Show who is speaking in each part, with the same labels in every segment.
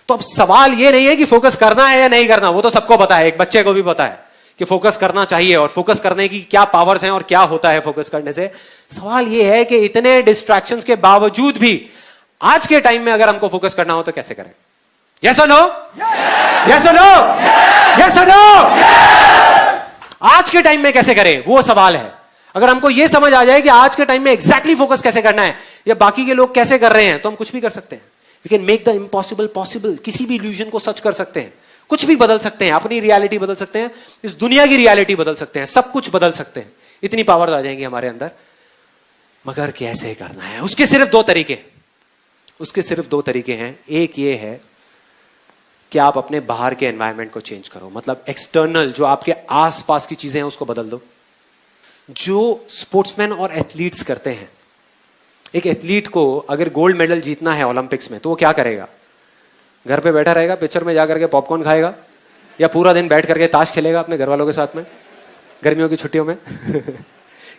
Speaker 1: तो अब सवाल ये नहीं है कि फोकस करना है या नहीं करना, वो तो सबको पता है, एक बच्चे को भी पता है कि फोकस करना चाहिए और फोकस करने की क्या पावर्स हैं और क्या होता है फोकस करने से। सवाल ये है कि इतने डिस्ट्रैक्शंस के बावजूद भी आज के टाइम में अगर हमको फोकस करना हो तो कैसे करें? यस और नो? यस और नो? यस और नो? आज के टाइम में कैसे करें, वो सवाल है। अगर हमको यह समझ आ जाए कि आज के टाइम में एग्जैक्टली फोकस कैसे करना है या बाकी के लोग कैसे कर रहे हैं, तो हम कुछ भी कर सकते हैं। We can make the impossible possible. किसी भी इल्यूजन को सच कर सकते हैं, कुछ भी बदल सकते हैं, अपनी रियलिटी बदल सकते हैं, इस दुनिया की रियलिटी बदल सकते हैं, सब कुछ बदल सकते हैं। इतनी पावर आ जाएंगी हमारे अंदर। मगर कैसे करना है, उसके सिर्फ दो तरीके हैं। एक ये है कि आप अपने बाहर के एनवायरनमेंट को चेंज करो, मतलब एक्सटर्नल जो आपके आसपास की चीजें हैं उसको बदल दो। जो स्पोर्ट्समैन और एथलीट्स करते हैं, एक एथलीट को अगर गोल्ड मेडल जीतना है ओलंपिक्स में तो वो क्या करेगा? घर पे बैठा रहेगा, पिक्चर में जाकर के पॉपकॉर्न खाएगा, या पूरा दिन बैठ करके ताश खेलेगा अपने घर वालों के साथ में गर्मियों की छुट्टियों में?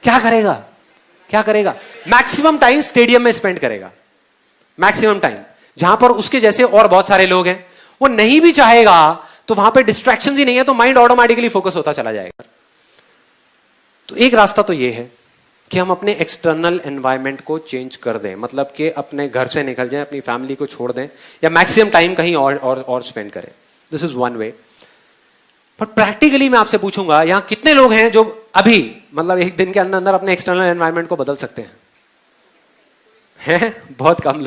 Speaker 1: क्या करेगा? मैक्सिमम टाइम स्टेडियम में स्पेंड करेगा, मैक्सिमम टाइम, जहां पर उसके जैसे और बहुत सारे लोग हैं। वो नहीं भी चाहेगा तो वहां पे डिस्ट्रैक्शंस ही नहीं है, तो माइंड ऑटोमेटिकली फोकस होता चला जाएगा। तो एक रास्ता तो ये है कि हम अपने एक्सटर्नल एनवायरनमेंट को चेंज कर दें, मतलब कि अपने घर से निकल जाएं, अपनी फैमिली को छोड़ दें, या मैक्सिमम टाइम कहीं और स्पेंड करें। This is one way. But practically मैं आपसे पूछूंगा, यहां कितने लोग हैं जो अभी मतलब एक दिन के अंदर अंदर अपने एक्सटर्नल एनवायरनमेंट को बदल सकते हैं? बहुत कम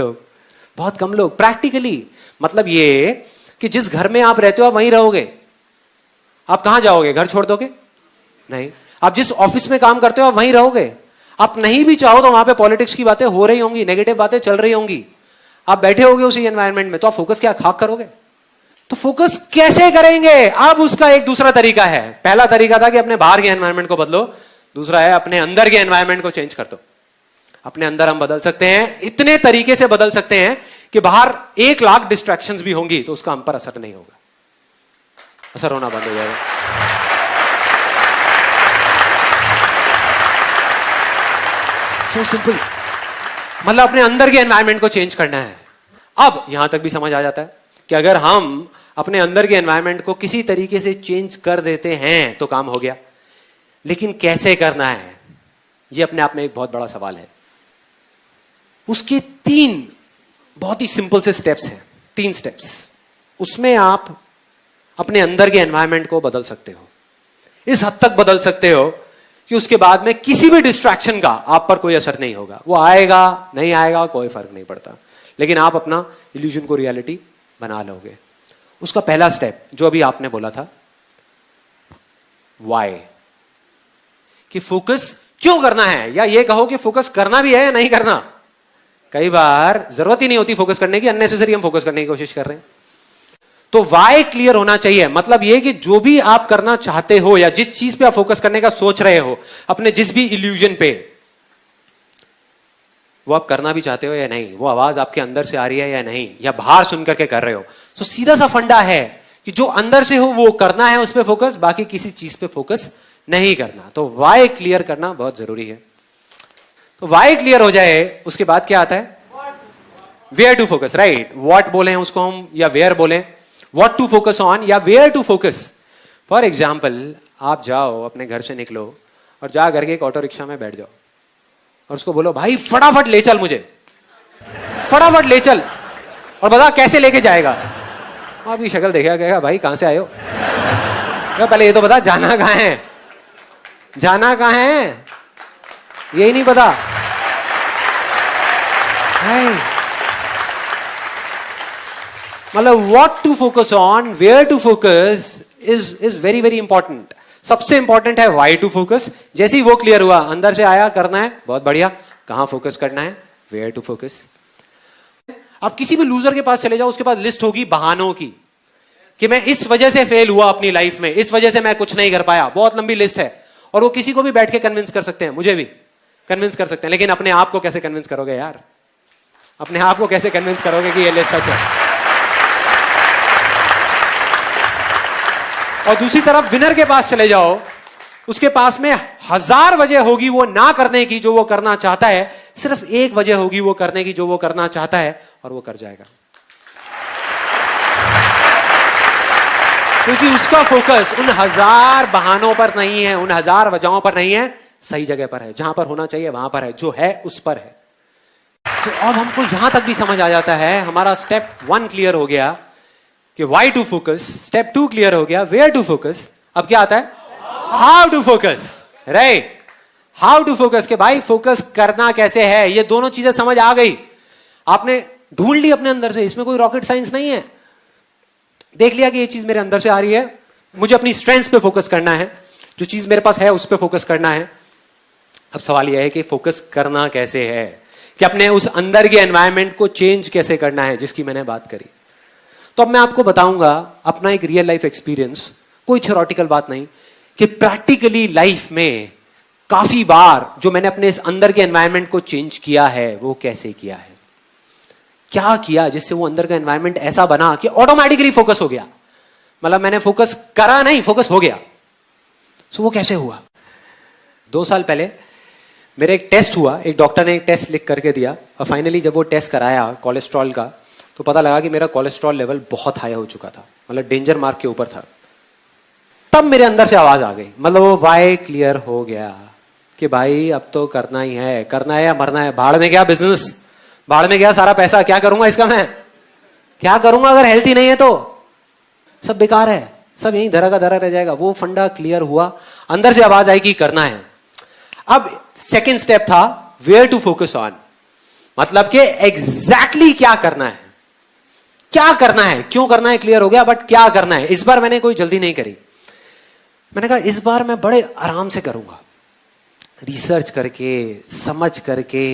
Speaker 1: लोग। प्रैक्टिकली मतलब ये कि जिस घर में आप रहते हो आप वहीं रहोगे। आप कहां जाओगे? घर छोड़ दोगे? नहीं। आप जिस ऑफिस में काम करते हो आप वहीं रहोगे। आप नहीं भी चाहो तो वहां पे पॉलिटिक्स की बातें हो रही होंगी, नेगेटिव बातें चल रही होंगी, आप बैठे होगे उसी एनवायरनमेंट में, तो आप फोकस क्या खाक करोगे? तो फोकस कैसे करेंगे? अब उसका एक दूसरा तरीका है। पहला तरीका था कि अपने बाहर के एनवायरनमेंट को बदलो, दूसरा है अपने अंदर के एनवायरनमेंट को चेंज कर दो। अपने अंदर हम बदल सकते हैं, इतने तरीके से बदल सकते हैं कि बाहर 1,00,000 डिस्ट्रैक्शंस भी होंगी तो उसका हम पर असर नहीं होगा, असर होना बंद हो जाएगा। सो सिंपल, मतलब अपने अंदर के एनवायरनमेंट को चेंज करना है। अब यहां तक भी समझ आ जाता है कि अगर हम अपने अंदर के एनवायरनमेंट को किसी तरीके से चेंज कर देते हैं तो काम हो गया। लेकिन कैसे करना है, यह अपने आप में एक बहुत बड़ा सवाल है। उसके 3 बहुत ही सिंपल से स्टेप्स हैं, 3 स्टेप्स। उसमें आप अपने अंदर के एनवायरनमेंट को बदल सकते हो, इस हद तक बदल सकते हो कि उसके बाद में किसी भी डिस्ट्रैक्शन का आप पर कोई असर नहीं होगा। वो आएगा नहीं आएगा कोई फर्क नहीं पड़ता, लेकिन आप अपना इल्यूजन को रियलिटी बना लोगे। उसका पहला स्टेप जो अभी आपने बोला था, वाई, कि फोकस क्यों करना है, या ये कहो कि फोकस करना भी है या नहीं करना। कई बार जरूरत ही नहीं होती फोकस करने की, अननेसेसरी हम फोकस करने की कोशिश कर रहे हैं। तो वाई क्लियर होना चाहिए। मतलब ये कि जो भी आप करना चाहते हो या जिस चीज पे आप फोकस करने का सोच रहे हो, अपने जिस भी इल्यूजन पे, वो आप करना भी चाहते हो या नहीं, वो आवाज आपके अंदर से आ रही है या नहीं, या बाहर सुन करके कर रहे हो। तो सीधा सा फंडा है कि जो अंदर से हो वो करना है, उस पर फोकस, बाकी किसी चीज पे फोकस नहीं करना। तो वाई क्लियर करना बहुत जरूरी है। तो वाई क्लियर हो जाए उसके बाद क्या आता है? Where to focus, right. What बोले हैं उसको हम, या वेयर बोले, व्हाट टू फोकस ऑन या where to focus. For example, आप जाओ, अपने घर से निकलो और जा करके एक ऑटो रिक्शा में बैठ जाओ और उसको बोलो, भाई फटाफट ले चल मुझे, फटाफट ले चल, और बता कैसे लेके जाएगा। आपकी शक्ल देखा कहेगा, भाई कहां से आए हो? पहले ये तो बता जाना कहां है, जाना कहां है, यही नहीं पता। मतलब what to focus on, where to focus is very very important. सबसे इंपॉर्टेंट है वाई टू फोकस। जैसे ही वो क्लियर हुआ, अंदर से आया करना है, बहुत बढ़िया, कहां फोकस करना है, वेयर टू फोकस। आप किसी भी लूजर के पास चले जाओ, उसके पास लिस्ट होगी बहानों की कि मैं इस वजह से फेल हुआ अपनी लाइफ में, इस वजह से मैं कुछ नहीं कर पाया, बहुत लंबी लिस्ट है। और वो किसी को भी बैठ के कन्विंस कर सकते हैं, मुझे भी कन्विंस कर सकते हैं। लेकिन अपने आप को कैसे कन्विंस करोगे यार? अपने आप को कैसे कन्विंस करोगे कि ये लिस्ट सच है? और दूसरी तरफ विनर के पास चले जाओ, उसके पास में 1000 वजह होगी वो ना करने की जो वो करना चाहता है, सिर्फ एक वजह होगी वो करने की जो वो करना चाहता है, और वो कर जाएगा। क्योंकि उसका फोकस उन हजार बहानों पर नहीं है, उन हजार वजहों पर नहीं है, सही जगह पर है, जहां पर होना चाहिए वहां पर है, जो है उस पर है। तो अब हमको यहां तक भी समझ आ जाता है, हमारा स्टेप 1 क्लियर हो गया कि why to focus, step 2 clear हो गया वेयर टू फोकस, अब क्या आता है how to focus, right. How to focus के भाई फोकस करना कैसे है, ये दोनों चीजें समझ आ गई, आपने ढूंढ ली अपने अंदर से, इसमें कोई रॉकेट साइंस नहीं है। देख लिया कि ये चीज मेरे अंदर से आ रही है, मुझे अपनी स्ट्रेंथ्स पे फोकस करना है, जो चीज मेरे पास है उस पे फोकस करना है। अब सवाल यह है कि फोकस करना कैसे है, कि अपने उस अंदर के एनवायरनमेंट को चेंज कैसे करना है, जिसकी मैंने बात करी। तो अब मैं आपको बताऊंगा अपना एक रियल लाइफ एक्सपीरियंस, कोई थ्योरेटिकल बात नहीं, कि प्रैक्टिकली लाइफ में काफी बार जो मैंने अपने इस अंदर के एनवायरनमेंट को चेंज किया है वो कैसे किया है, क्या किया जिससे वो अंदर का एनवायरनमेंट ऐसा बना कि ऑटोमेटिकली फोकस हो गया। मतलब मैंने फोकस करा नहीं, फोकस हो गया। सो वो कैसे हुआ? 2 साल पहले मेरा एक टेस्ट हुआ, एक डॉक्टर ने एक टेस्ट लिख करके दिया, और फाइनली जब वो टेस्ट कराया कोलेस्ट्रॉल का, तो पता लगा कि मेरा कोलेस्ट्रॉल लेवल बहुत हाई हो चुका था, मतलब डेंजर मार्क के ऊपर था। तब मेरे अंदर से आवाज आ गई, मतलब वो वाई क्लियर हो गया कि भाई अब तो करना ही है, करना है या मरना है, भाड़ में गया बिजनेस, भाड़ में गया सारा पैसा, क्या करूंगा इसका, मैं क्या करूंगा अगर हेल्थी नहीं है तो, सब बेकार है, सब यहीं धरा का धरा रह जाएगा। वो फंडा क्लियर हुआ, अंदर से आवाज आई कि करना है। अब सेकेंड स्टेप था वेयर टू फोकस ऑन, मतलब कि एग्जैक्टली क्या करना है, क्या करना है, क्यों करना है क्लियर हो गया, बट क्या करना है। इस बार मैंने कोई जल्दी नहीं करी, मैंने कहा इस बार मैं बड़े आराम से करूंगा, रिसर्च करके समझ करके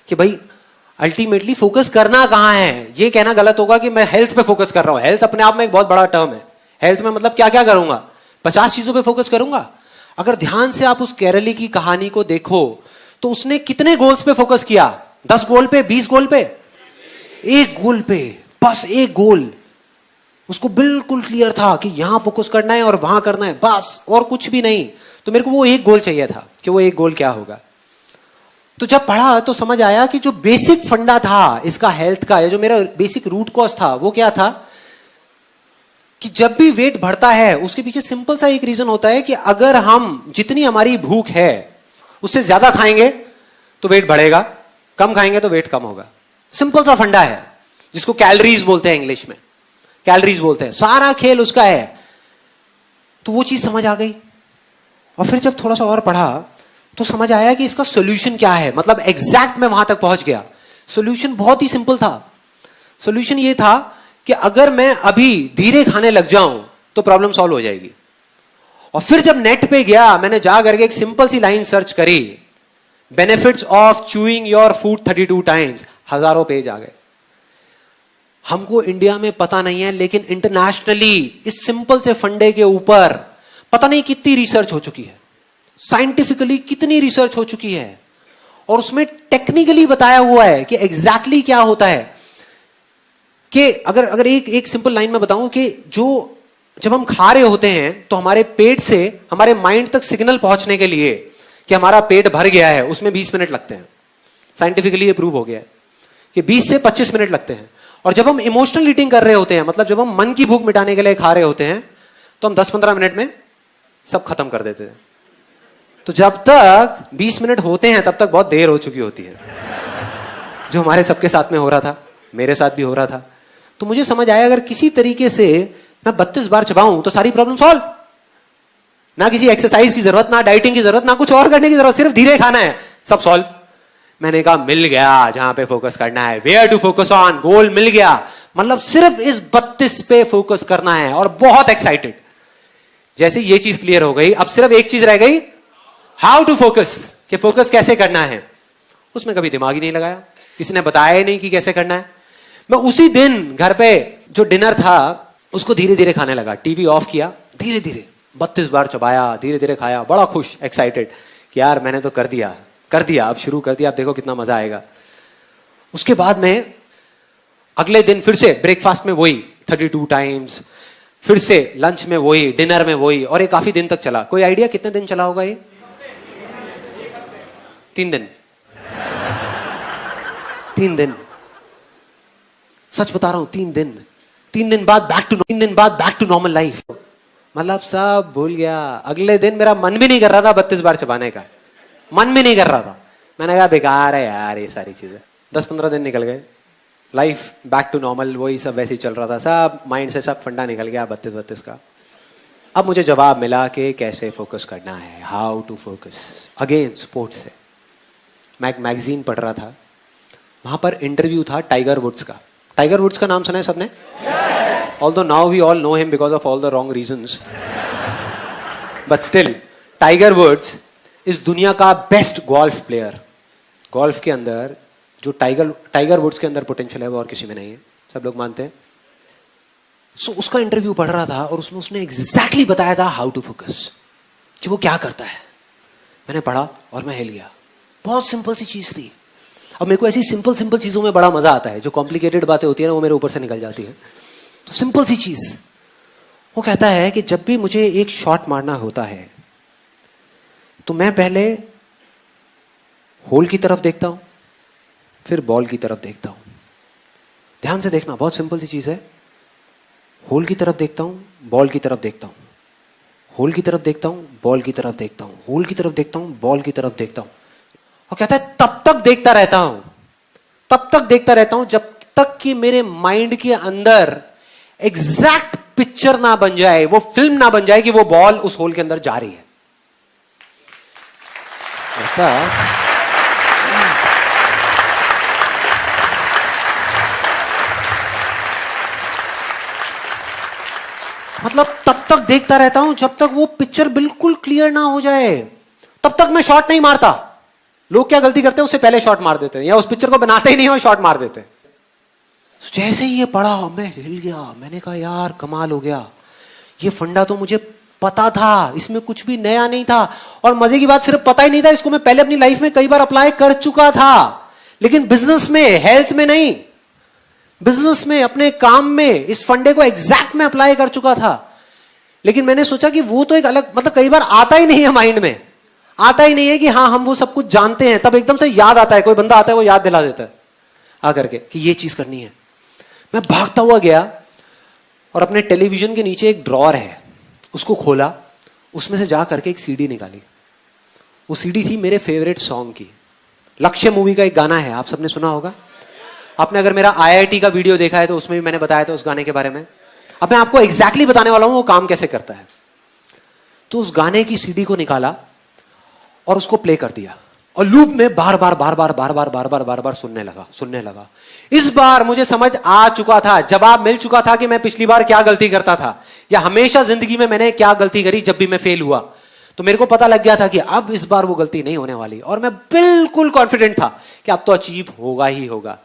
Speaker 1: कि भाई अल्टीमेटली फोकस करना कहां है। ये कहना गलत होगा कि मैं हेल्थ पे फोकस कर रहा हूं, हेल्थ अपने आप में एक बहुत बड़ा टर्म है। हेल्थ में मतलब क्या क्या करूंगा, 50 चीजों पे फोकस करूंगा। अगर ध्यान से आप उस केरली की कहानी को देखो तो उसने कितने गोल्स पे फोकस किया, 10 गोल पे, 20 गोल पे, एक गोल पे, बस एक गोल। उसको बिल्कुल क्लियर था कि यहां फोकस करना है और वहां करना है, बस, और कुछ भी नहीं। तो मेरे को वो एक गोल चाहिए था कि वो एक गोल क्या होगा। तो जब पढ़ा तो समझ आया कि जो बेसिक फंडा था इसका हेल्थ का, या जो मेरा बेसिक रूट कॉज था वो क्या था, कि जब भी वेट बढ़ता है उसके पीछे सिंपल सा एक रीजन होता है कि अगर हम जितनी हमारी भूख है उससे ज्यादा खाएंगे तो वेट बढ़ेगा, कम खाएंगे तो वेट कम होगा। सिंपल सा फंडा है जिसको कैलोरीज बोलते हैं, इंग्लिश में कैलोरीज बोलते हैं, सारा खेल उसका है। तो वो चीज समझ आ गई, और फिर जब थोड़ा सा और पढ़ा तो समझ आया कि इसका सॉल्यूशन क्या है, मतलब एग्जैक्ट मैं वहां तक पहुंच गया। सॉल्यूशन बहुत ही सिंपल था। सॉल्यूशन ये था कि अगर मैं अभी धीरे खाने लग जाऊं तो प्रॉब्लम सॉल्व हो जाएगी। और फिर जब नेट पे गया, मैंने जा करके एक सिंपल सी लाइन सर्च करी, benefits of chewing your food 32 times, हजारों पेज आ गए। हमको इंडिया में पता नहीं है, लेकिन इंटरनेशनली इस सिंपल से फंडे के ऊपर पता नहीं कितनी रिसर्च हो चुकी है, साइंटिफिकली कितनी रिसर्च हो चुकी है, और उसमें टेक्निकली बताया हुआ है कि एग्जैक्टली क्या होता है। कि अगर एक सिंपल लाइन में बताऊं कि जब हम खा रहे होते हैं तो हमारे पेट से हमारे माइंड तक सिग्नल पहुंचने के लिए कि हमारा पेट भर गया है, उसमें 20 मिनट लगते हैं। साइंटिफिकली ये प्रूव हो गया है कि 20 से 25 मिनट लगते हैं। और जब हम इमोशनल ईटिंग कर रहे होते हैं, मतलब जब हम मन की भूख मिटाने के लिए खा रहे होते हैं, तो हम 10-15 मिनट में सब खत्म कर देते हैं। तो जब तक 20 मिनट होते हैं तब तक बहुत देर हो चुकी होती है, जो हमारे सबके साथ में हो रहा था, मेरे साथ भी हो रहा था। तो मुझे समझ आया अगर किसी तरीके से मैं 32 बार चबाऊं तो सारी प्रॉब्लम सॉल्व, ना किसी एक्सरसाइज की जरूरत, ना डाइटिंग की जरूरत, ना कुछ और करने की जरूरत, सिर्फ धीरे खाना है, सब सॉल्व। मैंने कहा मिल गया जहां पे फोकस करना है, वेयर टू फोकस ऑन, गोल मिल गया, मतलब सिर्फ इस 32 पे फोकस करना है, और बहुत एक्साइटेड। जैसे ये चीज क्लियर हो गई, अब सिर्फ एक चीज रह गई, हाउ टू फोकस, कि फोकस कैसे करना है। उसमें कभी दिमाग ही नहीं लगाया, किसी ने बताया ही नहीं कि कैसे करना है। मैं उसी दिन घर पे जो डिनर था उसको धीरे धीरे खाने लगा, टीवी ऑफ किया, धीरे धीरे 32 बार चबाया, धीरे धीरे खाया, बड़ा खुश, एक्साइटेड कि यार मैंने तो कर दिया, अब शुरू कर दिया, अब देखो कितना मजा आएगा। उसके बाद में अगले दिन फिर से ब्रेकफास्ट में वही 32 टाइम्स, फिर से लंच में वही, डिनर में वही, और ये काफी दिन तक चला। कोई आइडिया कितने दिन चला होगा ये? 3 दिन। 3 दिन, सच बता रहा हूं, 3 दिन। 3 दिन बाद बैक टू नॉर्मल लाइफ। मतलब सब भूल गया। अगले दिन मेरा मन भी नहीं कर रहा था 32 बार चबाने का, मन भी नहीं कर रहा था। मैंने कहा बेकार है यार ये सारी चीजें। 10-15 दिन निकल गए, लाइफ बैक टू नॉर्मल, वही सब वैसे ही चल रहा था, सब माइंड से सब फंडा निकल गया 32 का। अब मुझे जवाब मिला कि कैसे फोकस करना है, how to focus. Again sports से मैं एक मैगजीन पढ़ रहा था, वहां पर इंटरव्यू था टाइगर वुड्स का। टाइगर वुड्स का नाम सुना है सबने? Although now we all know him because of all the wrong reasons, but still Tiger Woods इस दुनिया का बेस्ट गोल्फ प्लेयर। गोल्फ के अंदर जो टाइगर वुड्स के अंदर पोटेंशियल है वो और किसी में नहीं है, सब लोग मानते हैं। सो उसका इंटरव्यू पढ़ रहा था और उसमें उसने एग्जैक्टली बताया था हाउ टू फोकस, कि वो क्या करता है। मैंने पढ़ा और मैं हिल गया। बहुत सिंपल सी चीज थी। अब मेरे को ऐसी सिंपल सिंपल चीजों में बड़ा मजा आता है, जो कॉम्प्लिकेटेड बातें होती है ना वो मेरे ऊपर से निकल जाती है। तो सिंपल सी चीज, वो कहता है कि जब भी मुझे एक शॉट मारना होता है तो मैं पहले होल की तरफ देखता हूं, फिर बॉल की तरफ देखता हूं। ध्यान से देखना, बहुत सिंपल सी चीज है। होल की तरफ देखता हूं, बॉल की तरफ देखता हूं, होल की तरफ देखता हूं, बॉल की तरफ देखता हूं, होल की तरफ देखता हूं, बॉल की तरफ देखता हूं। और कहता है तब तक देखता रहता हूं, तब तक देखता रहता हूं जब तक कि मेरे माइंड के अंदर एग्जैक्ट पिक्चर ना बन जाए, वो फिल्म ना बन जाए कि वो बॉल उस होल के अंदर जा रही है। मतलब तब तक देखता रहता हूं जब तक वो पिक्चर बिल्कुल क्लियर ना हो जाए, तब तक मैं शॉट नहीं मारता। लोग क्या गलती करते हैं, उससे पहले शॉट मार देते हैं, या उस पिक्चर को बनाते ही नहीं और शॉट मार देते हैं। जैसे ही ये पढ़ा मैं हिल गया। मैंने कहा यार कमाल हो गया, ये फंडा तो मुझे पता था, इसमें कुछ भी नया नहीं था। और मजे की बात, सिर्फ पता ही नहीं था, इसको मैं पहले अपनी लाइफ में कई बार अप्लाई कर चुका था, लेकिन बिजनेस में, हेल्थ में नहीं। बिजनेस में, अपने काम में इस फंडे को एग्जैक्ट में अप्लाई कर चुका था। लेकिन मैंने सोचा कि वो तो एक अलग, मतलब कई बार आता ही नहीं है माइंड में, आता ही नहीं है कि हाँ हम वो सब कुछ जानते हैं। तब एकदम से याद आता है, कोई बंदा आता है वो याद दिला देता है आकर के कि ये चीज करनी है। मैं भागता हुआ गया और अपने टेलीविजन के नीचे एक ड्रॉअर है, उसको खोला, उसमें से जा करके एक सीडी निकाली। वो सीडी थी मेरे फेवरेट सॉन्ग की। लक्ष्य मूवी का एक गाना है, आप सबने सुना होगा। आपने अगर मेरा IIT का वीडियो देखा है तो उसमें भी मैंने बताया था उस गाने के बारे में। अब मैं आपको एग्जैक्टली बताने वाला हूं वो काम कैसे करता है। तो उस गाने की सीडी को निकाला और उसको प्ले कर दिया और लूप में बार बार सुनने लगा। इस बार मुझे समझ आ चुका था, जवाब मिल चुका था कि मैं पिछली बार क्या गलती करता था, या हमेशा जिंदगी में मैंने क्या गलती करी जब भी मैं फेल हुआ। तो मेरे को पता लग गया था कि अब इस बार वो गलती नहीं होने वाली, और मैं बिल्कुल कॉन्फिडेंट था कि अब तो अचीव होगा ही होगा।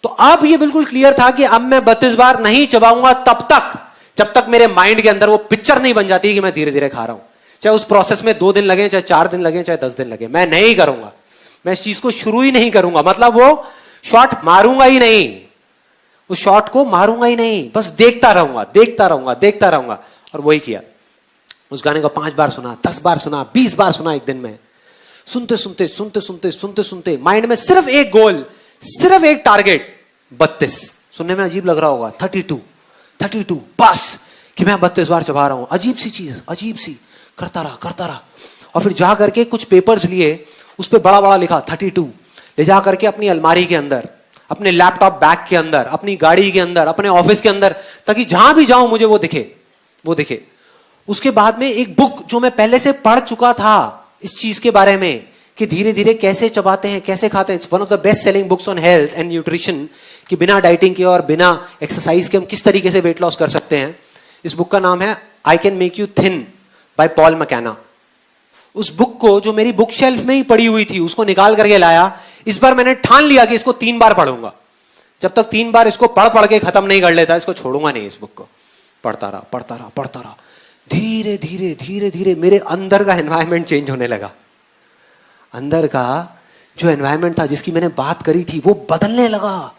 Speaker 1: तो अब ये बिल्कुल क्लियर था कि अब मैं 32 बार नहीं चबाऊंगा तब तक जब तक मेरे माइंड के अंदर वो पिक्चर नहीं बन जाती कि मैं धीरे धीरे खा रहा हूं। चाहे उस प्रोसेस में 2 दिन लगे, चाहे 4 दिन लगे, चाहे 10 दिन लगे, मैं नहीं करूंगा। मैं इस चीज को शुरू ही नहीं करूंगा, मतलब वो शॉट मारूंगा ही नहीं, उस शॉट को मारूंगा ही नहीं, बस देखता रहूंगा। और वही किया। उस गाने को 5 बार सुना, 10 बार सुना, 20 बार सुना एक दिन में। सुनते माइंड में सिर्फ एक गोल, सिर्फ एक टारगेट, 32। सुनने में अजीब लग रहा होगा, 32 बस, कि मैं 32 बार चबा रहा हूं। अजीब सी चीज, अजीब सी, करता रहा। और फिर जा करके कुछ पेपर्स लिए, उस पर बड़ा लिखा 32, ले जा करके अपनी अलमारी के अंदर, अपने लैपटॉप बैग के अंदर, अपनी गाड़ी के अंदर, अपने ऑफिस के अंदर, ताकि जहां भी जाऊं मुझे वो दिखे। उसके बाद में एक बुक जो मैं पहले से पढ़ चुका था इस चीज के बारे में, कि धीरे धीरे कैसे चबाते हैं, कैसे खाते हैं। It's one of the best selling books on health and nutrition, कि बिना डाइटिंग के और बिना एक्सरसाइज के हम किस तरीके से वेट लॉस कर सकते हैं। इस बुक का नाम है I can make you thin by Paul McKenna. उस बुक को, जो मेरी बुक शेल्फ में ही पड़ी हुई थी, उसको निकाल करके लाया। इस बार मैंने ठान लिया कि इसको 3 बार पढ़ूंगा। जब तक 3 बार इसको पढ़ के खत्म नहीं कर लेता, इसको छोड़ूंगा नहीं। इस बुक को पढ़ता रहा। धीरे धीरे मेरे अंदर का एनवायरनमेंट चेंज होने लगा। अंदर का जो एनवायरनमेंट था, जिसकी मैंने बात करी थी, वो बदलने लगा।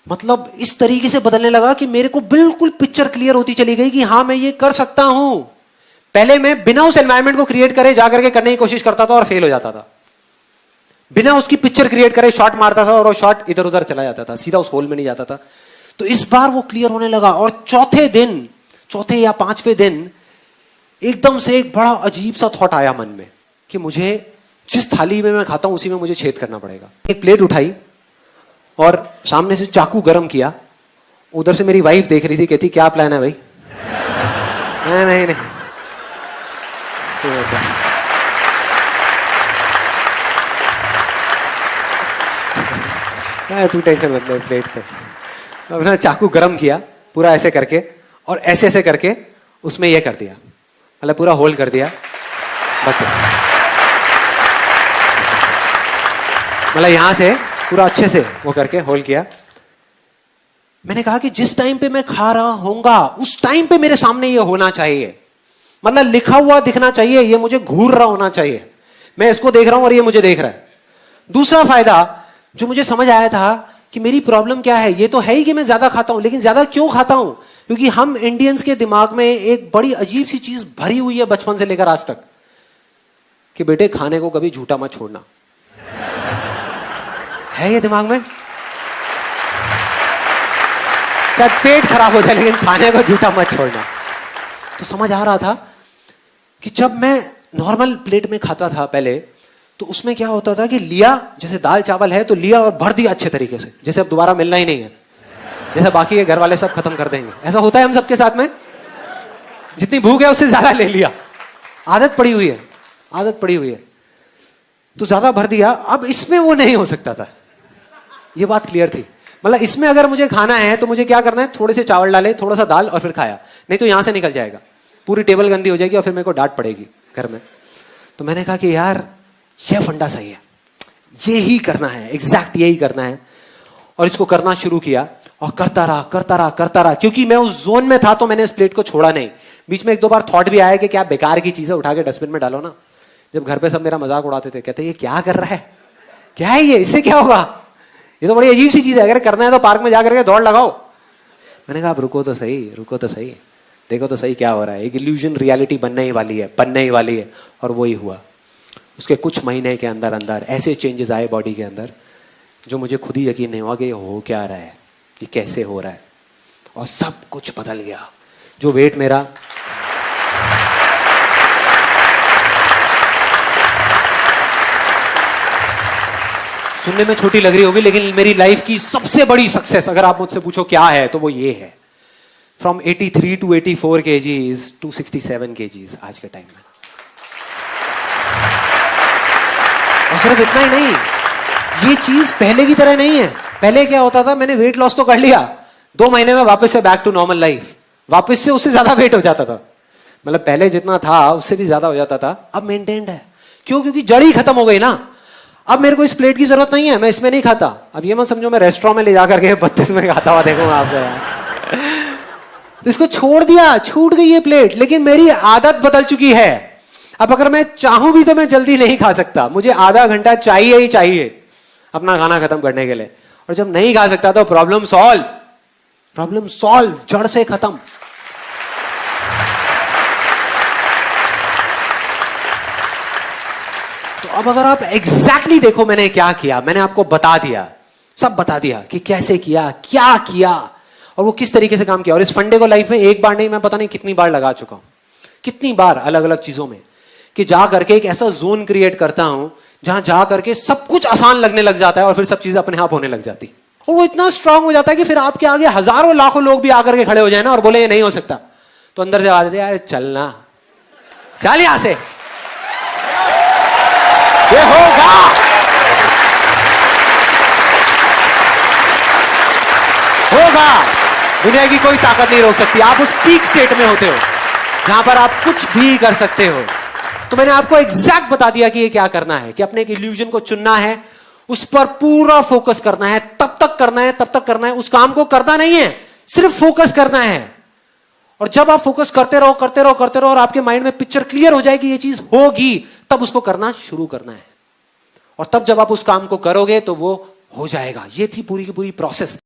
Speaker 1: मतलब इस तरीके से बदलने लगा कि मेरे को बिल्कुल पिक्चर क्लियर होती चली गई कि हाँ मैं ये कर सकता हूं। पहले मैं बिना उस एनवायरनमेंट को क्रिएट करे जाकर के करने की कोशिश करता था और फेल हो जाता था। बिना उसकी पिक्चर क्रिएट करे शॉट मारता था और वो शॉट इधर उधर चला जाता था, सीधा उस होल में नहीं जाता था। तो इस बार वो क्लियर होने लगा। और चौथे या 5वें दिन एकदम से एक बड़ा अजीब सा थॉट आया मन में कि मुझे जिस थाली में मैं खाता हूं उसी में मुझे छेद करना पड़ेगा। एक प्लेट उठाई और सामने से चाकू गरम किया। उधर से मेरी वाइफ देख रही थी, कहती क्या प्लान है भाई? नहीं नहीं तू टेंशन मत ले, प्लेट पे अपना चाकू गरम किया पूरा ऐसे करके, और ऐसे ऐसे करके उसमें ये कर दिया, मतलब पूरा होल्ड कर दिया बस। मतलब यहां से पूरा अच्छे से वो करके होल्ड किया। मैंने कहा कि जिस टाइम पे मैं खा रहा होऊंगा उस टाइम पे मेरे सामने ये होना चाहिए, मतलब लिखा हुआ दिखना चाहिए, ये मुझे घूर रहा होना चाहिए, मैं इसको देख रहा हूं और ये मुझे देख रहा है। दूसरा फायदा जो मुझे समझ आया था कि मेरी प्रॉब्लम क्या है, ये तो है ही कि मैं ज्यादा खाता हूं, लेकिन ज्यादा क्यों खाता हूं? क्योंकि हम इंडियंस के दिमाग में एक बड़ी अजीब सी चीज भरी हुई है बचपन से लेकर आज तक कि बेटे खाने को कभी झूठा मत छोड़ना। है ये दिमाग में, चाहे पेट खराब हो जाए लेकिन खाने को झूठा मत छोड़ना। तो समझ आ रहा था कि जब मैं नॉर्मल प्लेट में खाता था पहले, तो उसमें क्या होता था कि लिया, जैसे दाल चावल है तो लिया और भर दिया अच्छे तरीके से, जैसे अब दोबारा मिलना ही नहीं है, जैसे बाकी के घर वाले सब खत्म कर देंगे। ऐसा होता है हम सबके साथ में, जितनी भूख है उससे ज्यादा ले लिया, आदत पड़ी हुई है, आदत पड़ी हुई है, तो ज्यादा भर दिया। अब इसमें वो नहीं हो सकता था, ये बात क्लियर थी। मतलब इसमें अगर मुझे खाना है तो मुझे क्या करना है, थोड़े से चावल डाले, थोड़ा सा दाल और फिर खाया, नहीं तो यहां से निकल जाएगा, पूरी टेबल गंदी हो जाएगी और फिर मेरे को डांट पड़ेगी घर में। तो मैंने कहा कि यार ये फंडा सही है, ये ही करना है, एग्जैक्ट यही करना है। और इसको करना शुरू किया और करता रहा करता रहा करता रहा, क्योंकि मैं उस जोन में था तो मैंने इस प्लेट को छोड़ा नहीं। बीच में एक दो बार थॉट भी आया कि क्या बेकार की चीजें उठा के डस्टबिन में डालो ना। जब घर पे सब मेरा मजाक उड़ाते थे, कहते ये क्या कर रहा है, क्या है ये, इससे क्या होगा, ये तो बड़ी अजीब सी चीज है, अगर करना है तो पार्क में जाकर के दौड़ लगाओ। मैंने कहा रुको तो सही, रुको तो सही, देखो तो सही क्या हो रहा है। एक इल्यूजन रियलिटी बनने ही वाली है, बनने ही वाली है। और वो ही हुआ। उसके कुछ महीने के अंदर अंदर ऐसे चेंजेस आए बॉडी के अंदर जो मुझे खुद ही यकीन नहीं हुआ कि ये हो क्या रहा है, ये कैसे हो रहा है, और सब कुछ बदल गया। जो वेट मेरा सुनने में छोटी लग रही होगी, लेकिन मेरी लाइफ की सबसे बड़ी सक्सेस अगर आप मुझसे पूछो क्या है तो वो ये है। From 83 to 84 kgs to 67 kgs आज के टाइम में। और सिर्फ इतना ही नहीं, ये चीज पहले की तरह नहीं है। पहले क्या होता था, मैंने वेट लॉस तो कर लिया, 2 महीने में वापस से बैक टू नॉर्मल लाइफ, वापस से उससे ज्यादा वेट हो जाता था, मतलब पहले जितना था उससे भी ज्यादा हो जाता था। अब मेंटेन्ड है, क्यों? क्योंकि जड़ ही खत्म हो गई ना। अब मेरे को इस प्लेट की जरूरत नहीं है, मैं इसमें नहीं खाता। अब ये मत समझो मैं रेस्टोरेंट में ले जाकर के 32 में खाता हुआ देखूंगा आपको। तो इसको छोड़ दिया, छूट गई ये प्लेट, लेकिन मेरी आदत बदल चुकी है। अब अगर मैं चाहूं भी तो मैं जल्दी नहीं खा सकता, मुझे आधा घंटा चाहिए ही चाहिए अपना खाना खत्म करने के लिए। और जब नहीं खा सकता तो प्रॉब्लम सॉल्व, प्रॉब्लम सॉल्व, जड़ से खत्म। तो अब अगर आप एग्जैक्टली देखो मैंने क्या किया, मैंने आपको बता दिया, सब बता दिया कि कैसे किया, क्या किया और वो किस तरीके से काम किया। और इस फंडे को लाइफ में एक बार नहीं, मैं पता नहीं कितनी बार लगा चुका हूं, कितनी बार अलग अलग चीजों में, कि जा करके एक ऐसा जोन क्रिएट करता हूं जहां जा करके सब कुछ आसान लगने लग जाता है और फिर सब चीजें अपने आप होने लग जाती। और वो इतना स्ट्रांग हो जाता है कि फिर आपके आगे हजारों लाखों लोग भी आकर के खड़े हो जाए ना और बोले ये नहीं हो सकता, तो अंदर से आवाज देते यार चलना, चल यहां से, ये होगा, होगा। दुनिया की कोई ताकत नहीं रोक सकती। आप उस पीक स्टेट में होते हो जहां पर आप कुछ भी कर सकते हो। तो मैंने आपको एग्जैक्ट बता दिया कि ये क्या करना है, कि अपने एक इल्यूजन को चुनना है, उस पर पूरा फोकस करना है, तब तक करना है, तब तक करना है, उस काम को करना नहीं है, सिर्फ फोकस करना है। और जब आप फोकस करते रहो करते रहो करते रहो और आपके माइंड में पिक्चर क्लियर हो जाएगी ये चीज होगी, तब उसको करना शुरू करना है। और तब जब आप उस काम को करोगे तो वो हो जाएगा। ये थी पूरी की पूरी प्रोसेस।